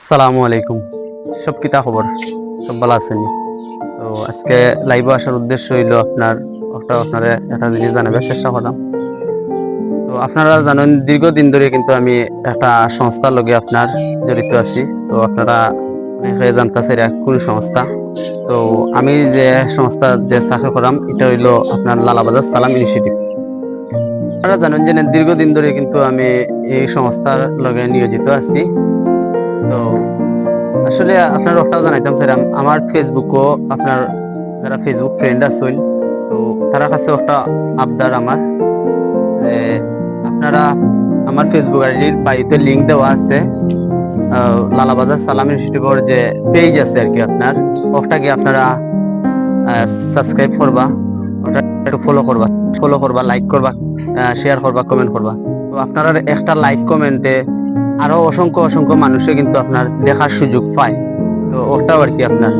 আসসালামু আলাইকুম। সব কিতা খবর? সব ভালো আছেন? তো আজকে লাইভে আসার উদ্দেশ্য হইল আপনারা একটা জিনিস জানাবার চেষ্টা করলাম। তো আপনারা জানেন দীর্ঘদিন ধরে কিন্তু আমি একটা সংস্থার লগে আপনার জড়িত আছি। তো আপনারা অনেকে জানতেছে এটা কোন সংস্থা। তো আমি যে সংস্থা যে চাকরি করাম এটা হইল আপনার লালাবাজার সালাম ইনিশিয়েটিভ। আপনারা জানেন যে দীর্ঘদিন ধরে কিন্তু আমি এই সংস্থার লগে নিয়োজিত আছি। তো আসলে আপনার একটাও জানাইতাম স্যার, আমার ফেসবুকও আপনার যারা ফেসবুক ফ্রেন্ড আছেন, তো তারা কাছে একটা আবদার আমার যে আপনারা আমার ফেসবুক আইডির বাড়িতে লিঙ্ক দেওয়া আছে, লালাবাজার সালাম ইনস্টিটিউটের যে পেজ আছে আর কি, আপনার ওটাকে আপনারা সাবস্ক্রাইব করবা, ওটা একটু ফলো করবা, লাইক করবা, শেয়ার করবা, কমেন্ট করবা। তো আপনারা একটা লাইক কমেন্টে আরো অসংখ্য অসংখ্য মানুষে কিন্তু আপনার দেখার সুযোগ পায়। তো ওটাও আর কি আপনার